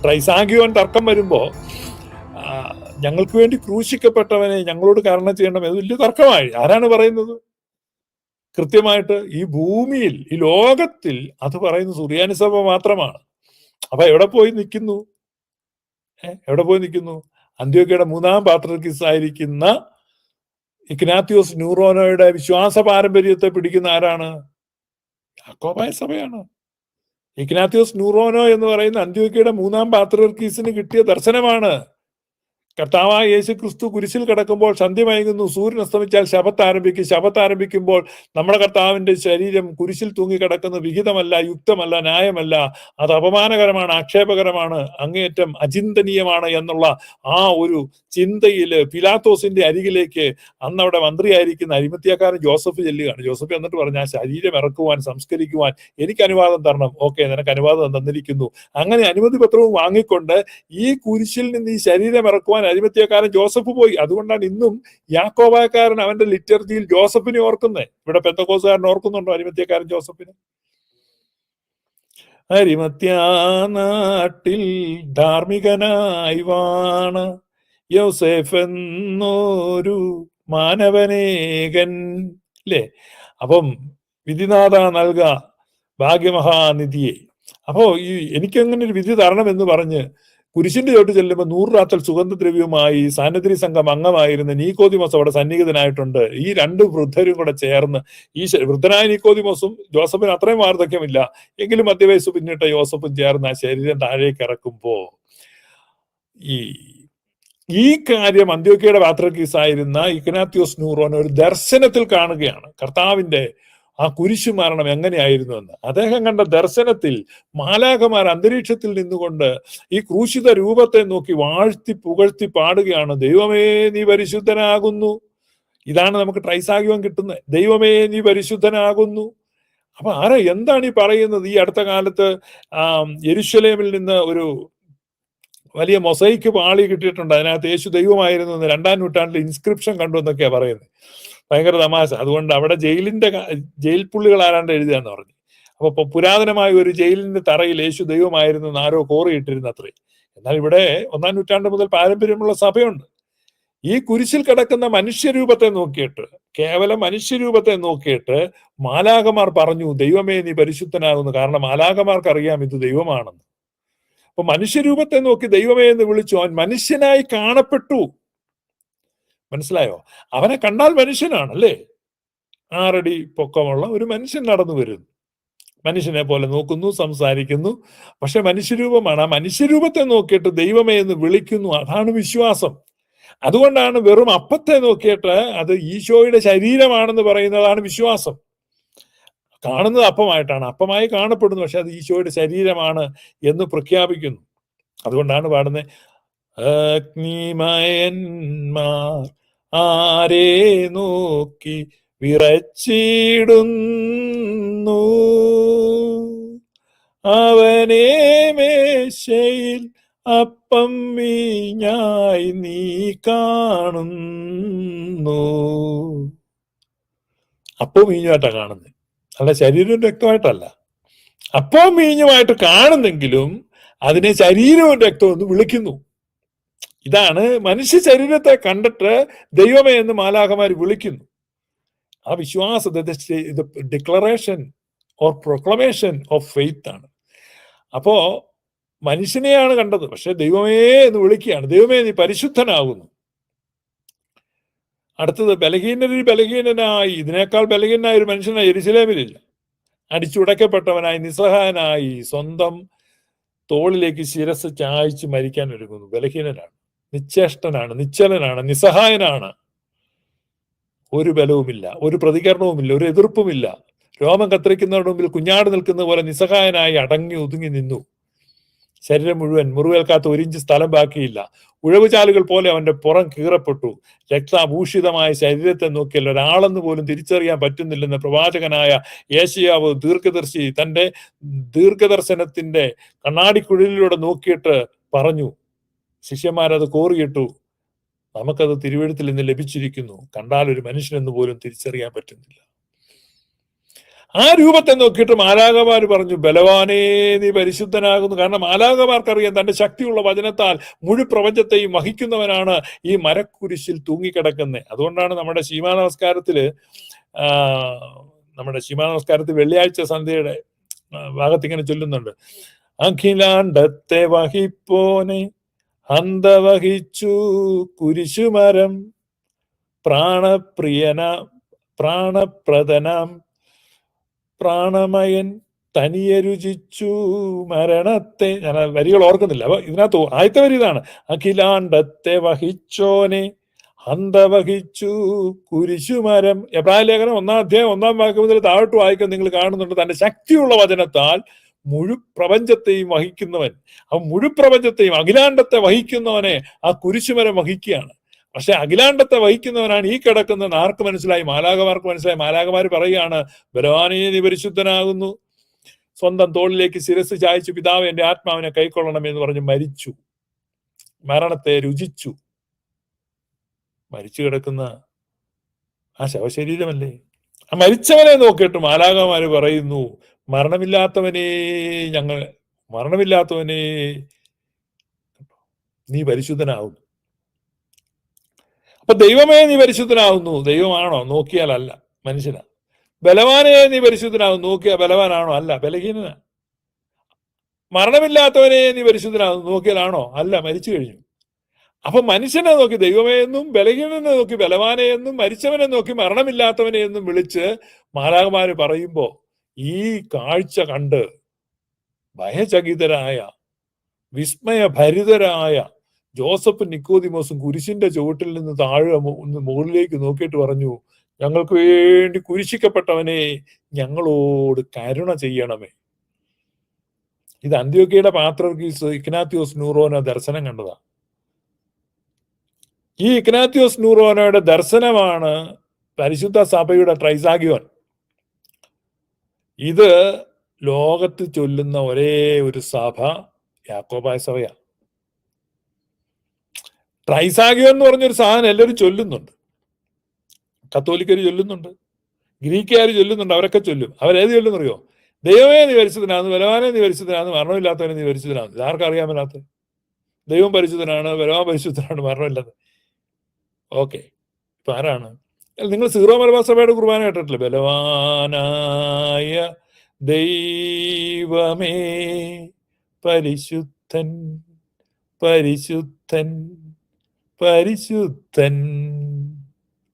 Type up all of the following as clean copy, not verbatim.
ട്രൈസാഗിയോൻ തർക്കം വരുമ്പോ ഞങ്ങൾക്ക് വേണ്ടി ക്രൂശിക്കപ്പെട്ടവനെ ഞങ്ങളോട് കരുണ ചെയ്യണം, അത് വലിയ തർക്കമായി. ആരാണ് പറയുന്നത്? കൃത്യമായിട്ട് ഈ ഭൂമിയിൽ, ഈ ലോകത്തിൽ അത് പറയുന്നത് സുറിയാനി സഭ മാത്രമാണ്. അപ്പൊ എവിടെ പോയി നിൽക്കുന്നു? എവിടെ പോയി നിൽക്കുന്നു? അന്ത്യോക്യയുടെ 3-ാം പാത്രിയർക്കീസ് ആയിരിക്കുന്ന ഇഗ്നാത്യോസ് ന്യൂറോനോയുടെ വിശ്വാസ പാരമ്പര്യത്തെ പിടിക്കുന്ന ആരാണ്? യാക്കോബായ സഭയാണ്. ഇഗ്നാത്യോസ് ന്യൂറോനോ എന്ന് പറയുന്ന അന്ത്യോക്യയുടെ 3-ാം പാത്രിയർക്കീസിന് കിട്ടിയ ദർശനമാണ്. കർത്താവായ യേശു ക്രിസ്തു കുരിശിൽ കിടക്കുമ്പോൾ സന്ധ്യ മയങ്ങുന്നു, സൂര്യൻ അസ്തമിച്ചാൽ ശബത്ത് ആരംഭിക്കും. ശബത്ത് ആരംഭിക്കുമ്പോൾ നമ്മുടെ കർത്താവിന്റെ ശരീരം കുരിശിൽ തൂങ്ങിക്കിടക്കുന്ന വിഹിതമല്ല, യുക്തമല്ല, ന്യായമല്ല, അത് അപമാനകരമാണ്, ആക്ഷേപകരമാണ്, അങ്ങേയറ്റം അചിന്തനീയമാണ് എന്നുള്ള ആ ഒരു ചിന്തയില് പിലാത്തോസിന്റെ അരികിലേക്ക് അന്ന് അവിടെ മന്ത്രിയായിരിക്കുന്ന അരിമത്യാക്കാരൻ ജോസഫ് ചെല്ലുകയാണ്. ജോസഫ് എന്നിട്ട് പറഞ്ഞു, ആ ശരീരം ഇറക്കുവാൻ, സംസ്കരിക്കുവാൻ എനിക്ക് അനുവാദം തരണം. ഓക്കെ, നിനക്ക് അനുവാദം തന്നിരിക്കുന്നു. അങ്ങനെ അനുമതി പത്രവും വാങ്ങിക്കൊണ്ട് ഈ കുരിശിൽ നിന്ന് ഈ ശരീരം ഇറക്കുവാൻ അരിമത്യാക്കാരൻ ജോസഫ് പോയി. അതുകൊണ്ടാണ് ഇന്നും യാക്കോബായക്കാരൻ അവന്റെ ലിറ്റർജിയിൽ ജോസഫിനെ ഓർക്കുന്നത്. ഇവിടെ പെന്തക്കോസുകാരൻ ഓർക്കുന്നുണ്ടോ അരിമത്യാക്കാരൻ ജോസഫിനെ? അരിമത്യാ നാട്ടിൽ ധാർമ്മികനായി വാണ യോസേഫ് എന്നൊരു മാനവനേകൻ, അല്ലേ? അപ്പം വിധിനാഥ നൽക ഭാഗ്യമഹാനിധിയെ. അപ്പോ ഈ എനിക്കങ്ങനെ ഒരു വിധി തരണം എന്ന് പറഞ്ഞ് കുരിശിന്റെ ചോട്ട് ചെല്ലുമ്പോൾ 100 റാത്തൽ സുഗന്ധദ്രവ്യവുമായി സാന്നിധ്യ സംഘം അംഗമായിരുന്ന നീക്കോദിമോസ് അവിടെ സന്നിഹിതനായിട്ടുണ്ട്. ഈ 2 വൃദ്ധരും കൂടെ ചേർന്ന്, ഈ വൃദ്ധനായ നീക്കോദിമോസും ജോസഫിന് അത്രയും വാർദ്ധക്യമില്ല എങ്കിലും മധ്യവയസ്സ് പിന്നിട്ട യോസഫും ചേർന്ന് ആ ശരീരം താഴേക്ക് ഇറക്കുമ്പോ ഈ കാര്യം അന്ത്യോക്യയുടെ പാത്രിയർക്കീസായിരുന്ന ഇഗ്നാത്യോസ് ന്യൂറോൻ ഒരു ദർശനത്തിൽ കാണുകയാണ്. കർത്താവിന്റെ ആ കുരിശു മരണം എങ്ങനെയായിരുന്നു എന്ന് അദ്ദേഹം കണ്ട ദർശനത്തിൽ മാലാഖമാർ അന്തരീക്ഷത്തിൽ നിന്നുകൊണ്ട് ഈ ക്രൂശിത രൂപത്തെ നോക്കി വാഴ്ത്തി പുകഴ്ത്തി പാടുകയാണ്, ദൈവമേ നീ പരിശുദ്ധനാകുന്നു. ഇതാണ് നമുക്ക് ട്രൈസാഗ്യം കിട്ടുന്നത്, ദൈവമേ നീ പരിശുദ്ധനാകുന്നു. അപ്പൊ എന്താണ് ഈ പറയുന്നത്? ഈ അടുത്ത കാലത്ത് യെരുശലേമിൽ നിന്ന് ഒരു വലിയ മൊസൈക്ക് പാളി കിട്ടിയിട്ടുണ്ട്. അതിനകത്ത് യേശു ദൈവമായിരുന്നു എന്ന് 2-ാം നൂറ്റാണ്ടിൽ ഇൻസ്ക്രിപ്ഷൻ കണ്ടു എന്നൊക്കെയാ പറയുന്നത്. ഭയങ്കര തമാശ. അതുകൊണ്ട് അവിടെ ജയിൽ പുള്ളികൾ ആരാണ്ട് എഴുതുകയെന്ന് പറഞ്ഞു. അപ്പൊ പുരാതനമായ ഒരു ജയിലിന്റെ തറയിൽ യേശു ദൈവമായിരുന്നു എന്ന് ആരോ കോറിയിട്ടിരുന്ന അത്രേ. എന്നാൽ ഇവിടെ 1-ാം നൂറ്റാണ്ട് മുതൽ പാരമ്പര്യമുള്ള സഭയുണ്ട്. ഈ കുരിശിൽ കിടക്കുന്ന മനുഷ്യരൂപത്തെ നോക്കിയിട്ട്, കേവലം മനുഷ്യരൂപത്തെ നോക്കിയിട്ട് മാലാഖമാർ പറഞ്ഞു, ദൈവമേ നീ പരിശുദ്ധനാകുന്നു. കാരണം മാലാഖമാർക്ക് അറിയാം ഇത് ദൈവമാണെന്ന്. അപ്പൊ മനുഷ്യരൂപത്തെ നോക്കി ദൈവമേ എന്ന് വിളിച്ചു. അവൻ മനുഷ്യനായി കാണപ്പെട്ടു. മനസ്സിലായോ? അവനെ കണ്ടാൽ മനുഷ്യനാണ്, അല്ലേ? 6 അടി പൊക്കമുള്ള ഒരു മനുഷ്യൻ നടന്നു വരുന്നു, മനുഷ്യനെ പോലെ നോക്കുന്നു, സംസാരിക്കുന്നു, പക്ഷെ മനുഷ്യരൂപമാണ്. ആ മനുഷ്യരൂപത്തെ നോക്കിയിട്ട് ദൈവമേ എന്ന് വിളിക്കുന്നു. അതാണ് വിശ്വാസം. അതുകൊണ്ടാണ് വെറും അപ്പത്തെ നോക്കിയിട്ട് അത് ഈശോയുടെ ശരീരമാണെന്ന് പറയുന്നതാണ് വിശ്വാസം. കാണുന്നത് അപ്പമായിട്ടാണ്, അപ്പമായി കാണപ്പെടുന്നു, പക്ഷെ അത് ഈശോയുടെ ശരീരമാണ് എന്ന് പ്രഖ്യാപിക്കുന്നു. അതുകൊണ്ടാണ് പാടുന്നത്, അഗ്നിമയന്മാർ ആരെ നോക്കി വിറച്ചിടുന്നു, അവനെ മേശയിൽ അപ്പം വീഞ്ഞായി നീ കാണുന്നു. അപ്പം വീഞ്ഞുമായിട്ടാ കാണുന്നത്, അല്ല ശരീരവും രക്തമായിട്ടല്ല. അപ്പം വീഞ്ഞുമായിട്ട് കാണുന്നെങ്കിലും അതിനെ ശരീരവും രക്തവും എന്ന് വിളിക്കുന്നു. ഇതാണ് മനുഷ്യ ശരീരത്തെ കണ്ടിട്ട് ദൈവമേ എന്ന് മാലാഖമാർ വിളിക്കുന്നു. ആ വിശ്വാസത്തെ declaration or proclamation of faith ആണ്. അപ്പോ മനുഷ്യനെയാണ് കണ്ടത്, പക്ഷെ ദൈവമേ എന്ന് വിളിക്കുകയാണ്, ദൈവമേ നീ പരിശുദ്ധനാകുന്നു. അടുത്തത് ബലഹീനരിൽ ബലഹീനനായി, ഇതിനേക്കാൾ ബലഹീനായ ഒരു മനുഷ്യനായി യെരുശലേമിലില്ല. അടിച്ചുടക്കപ്പെട്ടവനായി, നിസ്സഹായനായി, സ്വന്തം തോളിലേക്ക് ശിരസ് ചായ്ച്ച് മരിക്കാൻ ഒരുങ്ങുന്നു. ബലഹീനനാണ്, നിശ്ചേഷ്ടനാണ്, നിശ്ചലനാണ്, നിസ്സഹായനാണ്. ഒരു ബലവുമില്ല, ഒരു പ്രതികരണവുമില്ല, ഒരു എതിർപ്പുമില്ല. രോമം കത്തിരിക്കുന്നവരുടെ മുമ്പിൽ കുഞ്ഞാട് നിൽക്കുന്ന പോലെ നിസ്സഹായനായി അടങ്ങി ഒതുങ്ങി നിന്നു. ശരീരം മുഴുവൻ മുറിവേൽക്കാത്ത 1 ഇഞ്ച് സ്ഥലം ബാക്കിയില്ല. ഉഴവുചാലുകൾ പോലെ അവന്റെ പുറം കീറപ്പെട്ടു. രക്താഭൂഷിതമായ ശരീരത്തെ നോക്കിയാൽ ഒരാളെന്ന് പോലും തിരിച്ചറിയാൻ പറ്റുന്നില്ലെന്ന് പ്രവാചകനായ യേശയ്യാവ് ദീർഘദർശി തന്റെ ദീർഘദർശനത്തിന്റെ കണ്ണാടിക്കുഴലിലൂടെ നോക്കിയിട്ട് പറഞ്ഞു. ശിഷ്യന്മാരത് കോറിയിട്ടു. നമുക്കത് തിരുവെഴുത്തിൽ നിന്ന് ലഭിച്ചിരിക്കുന്നു. കണ്ടാൽ ഒരു മനുഷ്യനെന്ന് പോലും തിരിച്ചറിയാൻ പറ്റുന്നില്ല. ആ രൂപത്തെ നോക്കിയിട്ട് മാലാഖമാർ പറഞ്ഞു, ബലവാനേ നീ പരിശുദ്ധനാകുന്നു. കാരണം മാലാഖമാർക്കറിയാം തന്റെ ശക്തിയുള്ള വചനത്താൽ മുഴു പ്രപഞ്ചത്തെയും വഹിക്കുന്നവനാണ് ഈ മരക്കുരിശിൽ തൂങ്ങിക്കിടക്കുന്നത്. അതുകൊണ്ടാണ് നമ്മുടെ ശീമാ നമസ്കാരത്തില് വെള്ളിയാഴ്ച സന്ധ്യയുടെ ഭാഗത്ത് ഇങ്ങനെ ചൊല്ലുന്നുണ്ട്, അഖിലാണ്ടത്തെ വഹിപ്പോനെ അന്ത വഹിച്ചു കുരിശുമരം, പ്രാണപ്രദനാം പ്രാണമയൻ തനിയെ രുചിച്ചു മരണത്തെ. ഞാൻ വരികൾ ഓർക്കുന്നില്ല, അപ്പൊ ഇതിനകത്ത് ആദ്യത്തെ വരി ഇതാണ്, അഖിലാണ്ടത്തെ വഹിച്ചോനെ അന്ത വഹിച്ചു കുരിശുമരം. എബ്രായ ലേഖനം 1-ാം അധ്യായം 1-ാം വാക്യം മുതൽ താഴോട്ട് വായിക്കാൻ നിങ്ങൾ കാണുന്നുണ്ട്, തന്റെ ശക്തിയുള്ള വചനത്താൽ മുഴു പ്രപഞ്ചത്തെയും വഹിക്കുന്നവൻ. ആ മുഴു പ്രപഞ്ചത്തെയും അഖിലാണ്ടത്തെ വഹിക്കുന്നവനെ ആ കുരിശുമരം വഹിക്കുകയാണ്. പക്ഷെ അഖിലാണ്ടത്തെ വഹിക്കുന്നവനാണ് ഈ കിടക്കുന്ന. ആർക്ക് മനസ്സിലായി? മാലാഖമാർക്ക് മനസ്സിലായി. മാലാഖമാർ പറയുകയാണ്, ബലവാനേ നീ പരിശുദ്ധനാകുന്നു. സ്വന്തം തോളിലേക്ക് ശിരസ് ചായച്ചു, പിതാവ് എന്റെ ആത്മാവിനെ കൈക്കൊള്ളണം എന്ന് പറഞ്ഞ് മരിച്ചു, മരണത്തെ രുചിച്ചു. മരിച്ചു കിടക്കുന്ന ആ ശവശരീരമല്ലേ. ആ മരിച്ചവനെ നോക്കിയിട്ട് മാലാഖമാര് പറയുന്നു, മരണമില്ലാത്തവനെ നീ പരിശുദ്ധനാകുന്നു. അപ്പൊ ദൈവമേ നീ പരിശുദ്ധനാകുന്നു. ദൈവമാണോ? നോക്കിയാലല്ല, മനുഷ്യനാ. ബലവാനെ നീ പരിശുദ്ധനാകുന്നു. നോക്കിയാൽ ബലവാനാണോ? അല്ല, ബലഹീനനാ. മരണമില്ലാത്തവനെ നീ പരിശുദ്ധനാകുന്നു. നോക്കിയാലാണോ? അല്ല, മരിച്ചു കഴിഞ്ഞു. അപ്പൊ മനുഷ്യനെ നോക്കി ദൈവമേ എന്നും, ബലഹീനനെ നോക്കി ബലവാനെ എന്നും, മരിച്ചവനെ നോക്കി മരണമില്ലാത്തവനെ എന്നും വിളിച്ച് മാലാഖമാര് പറയുമ്പോ ഈ കാഴ്ച കണ്ട് ഭയചകിതരായ, വിസ്മയഭരിതരായ ജോസഫും നിക്കോദിമോസും കുരിശിന്റെ ചുവട്ടിൽ നിന്ന് താഴെ മുകളിലേക്ക് നോക്കിയിട്ട് പറഞ്ഞു, ഞങ്ങൾക്ക് വേണ്ടി കുരിശിക്കപ്പെട്ടവനെ ഞങ്ങളോട് കരുണ ചെയ്യണമേ. ഇത് അന്ത്യോക്യയുടെ പാത്രീർക്കീസ് ഇഗ്നാത്യോസ് നൂറോന ദർശനം കണ്ടതാ. ഈ ഇഗ്നാത്യോസ് നൂറോനയുടെ ദർശനമാണ് പരിശുദ്ധ സഭയുടെ ട്രൈസാഗിയോൻ. ഇത് ലോകത്ത് ചൊല്ലുന്ന ഒരേ ഒരു സഭ യാക്കോബായ സഭയാ. ട്രൈസാഗിയോൻ എന്ന് പറഞ്ഞൊരു സാധനം എല്ലാവരും ചൊല്ലുന്നുണ്ട്. കത്തോലിക്കര് ചൊല്ലുന്നുണ്ട്, ഗ്രീക്കുകാർ ചൊല്ലുന്നുണ്ട്, അവരൊക്കെ ചൊല്ലും. അവരേത് ചൊല്ലുന്നറിയോ? ദൈവമേ നീ പരിശുദ്ധനാകുന്നു, ബലവാനെ നീ പരിശുദ്ധനാകുന്നു, മരണമില്ലാത്തവനെ നീ പരിശുദ്ധനാകുന്നു. ഇതാർക്കും അറിയാൻ മേലാത്ത? ദൈവം പരിശുദ്ധനാണ്, ബലവാൻ പരിശുദ്ധനാണ്, മരണമില്ലാത്ത. ഓക്കെ, ഇപ്പൊ ആരാണ്? നിങ്ങൾ സീറോ മലബാർ സഭയുടെ കുർബാന കേട്ടിട്ടില്ലേ? ബലവാനായ ദൈവമേ പരിശുദ്ധൻ പരിശുദ്ധൻ പരിശുദ്ധൻ.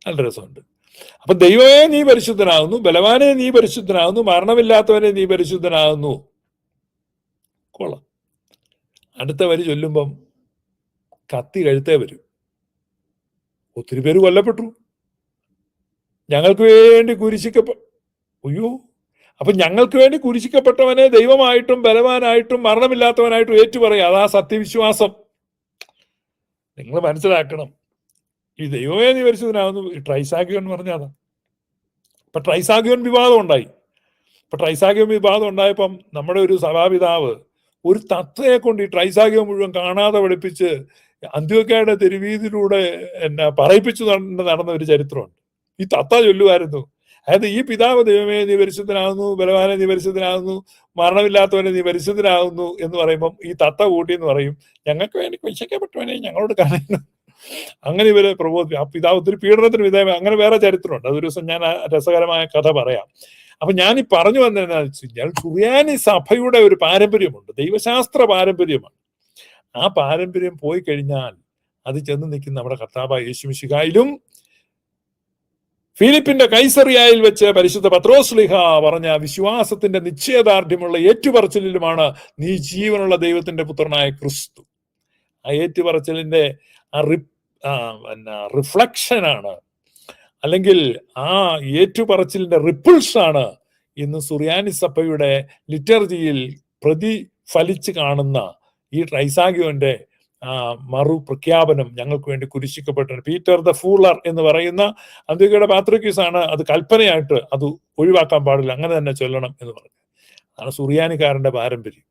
നല്ല രസമുണ്ട്. അപ്പൊ ദൈവമേ നീ പരിശുദ്ധനാകുന്നു, ബലവാനെ നീ പരിശുദ്ധനാകുന്നു, മരണമില്ലാത്തവനെ നീ പരിശുദ്ധനാകുന്നു. കൊള്ളാം. അടുത്ത വരി ചൊല്ലുമ്പം കത്തി കഴുത്തേ വരും. ഒത്തിരി പേര് കൊല്ലപ്പെട്ടു, ഞങ്ങൾക്ക് വേണ്ടി അയ്യോ, അപ്പൊ ഞങ്ങൾക്ക് വേണ്ടി കുരിശിക്കപ്പെട്ടവനെ ദൈവമായിട്ടും ബലവാനായിട്ടും മരണമില്ലാത്തവനായിട്ടും ഏറ്റുപറയുക. അതാ സത്യവിശ്വാസം. നിങ്ങൾ മനസ്സിലാക്കണം. ഈ ദൈവമേ നീ പരിശുദ്ധനാകുന്നു ട്രൈസാഗിയോൻ പറഞ്ഞതാ. ഇപ്പൊ ട്രൈസാഗിയോൻ വിവാദം ഉണ്ടായി. ഇപ്പൊ ട്രൈസാഗിയോൻ വിവാദം ഉണ്ടായപ്പം നമ്മുടെ ഒരു സഭാപിതാവ് ഒരു തത്തയെ കൊണ്ട് ഈ ട്രൈസാഗിയോൻ മുഴുവൻ കാണാതെ പഠിപ്പിച്ച് അന്ത്യോക്യയുടെ തെരുവീതിയിലൂടെ പറയിപ്പിച്ചു നടന്ന ഒരു ചരിത്രമുണ്ട്. ഈ തത്ത ചൊല്ലുമായിരുന്നു. അതായത് ഈ പിതാവ് ദൈവമേ നീ പരിശുദ്ധനാകുന്നു, ബലവാനെ നീ പരിശുദ്ധനാകുന്നു, മരണമില്ലാത്തവനെ നീ പരിശുദ്ധനാകുന്നു എന്ന് പറയുമ്പം ഈ തത്ത കൂട്ടി എന്ന് പറയും, ഞങ്ങൾക്ക് വേണ്ടി കുരിശിക്കപ്പെട്ടവനെ ഞങ്ങളോട് കാണുന്നു. അങ്ങനെ ഇവരെ പ്രബോധിപ്പിക്കും. ആ പിതാവ് ഒത്തിരി പീഡനത്തിന് വിധേയം. അങ്ങനെ വേറെ ചരിത്രമുണ്ട്. അതൊരു ദിവസം ഞാൻ രസകരമായ കഥ പറയാം. അപ്പൊ ഞാൻ ഈ പറഞ്ഞു വന്നതെന്ന് വെച്ച് കഴിഞ്ഞാൽ സുറിയാനി സഭയുടെ ഒരു പാരമ്പര്യമുണ്ട്, ദൈവശാസ്ത്ര പാരമ്പര്യമാണ്. ആ പാരമ്പര്യം പോയി കഴിഞ്ഞാൽ അത് ചെന്ന് നിൽക്കുന്ന നമ്മുടെ കർത്താവായ യേശു മിശിഹായിലും ഫിലിപ്പിന്റെ കൈസറിയായിൽ വെച്ച് പരിശുദ്ധ പത്രോസ്ലീഹ പറഞ്ഞ വിശ്വാസത്തിന്റെ നിശ്ചയദാർഢ്യമുള്ള ഏറ്റുപറച്ചിലുമാണ് നീ ജീവനുള്ള ദൈവത്തിന്റെ പുത്രനായ ക്രിസ്തു. ആ ഏറ്റുപറച്ചിലിന്റെ റിഫ്ലക്ഷനാണ്, അല്ലെങ്കിൽ ആ ഏറ്റുപറച്ചിലിന്റെ റിപ്പിൾസ് ആണ് ഇന്ന് സുറിയാനി സഭയുടെ ലിറ്റർജിയിൽ പ്രതിഫലിച്ച് കാണുന്ന ഈ ട്രൈസാഗിയോന്റെ മറു പ്രഖ്യാപനം. ഞങ്ങൾക്ക് വേണ്ടി കുരിശിക്കപ്പെട്ട പീറ്റർ ദ ഫൂളർ എന്ന് പറയുന്ന അന്ത്യോക്യയുടെ പാത്രീർക്കീസാണ് അത് കൽപ്പനയായിട്ട് അത് ഒഴിവാക്കാൻ പാടില്ല, അങ്ങനെ തന്നെ ചൊല്ലണം എന്ന് പറഞ്ഞു. അതാണ് സുറിയാനിക്കാരന്റെ പാരമ്പര്യം.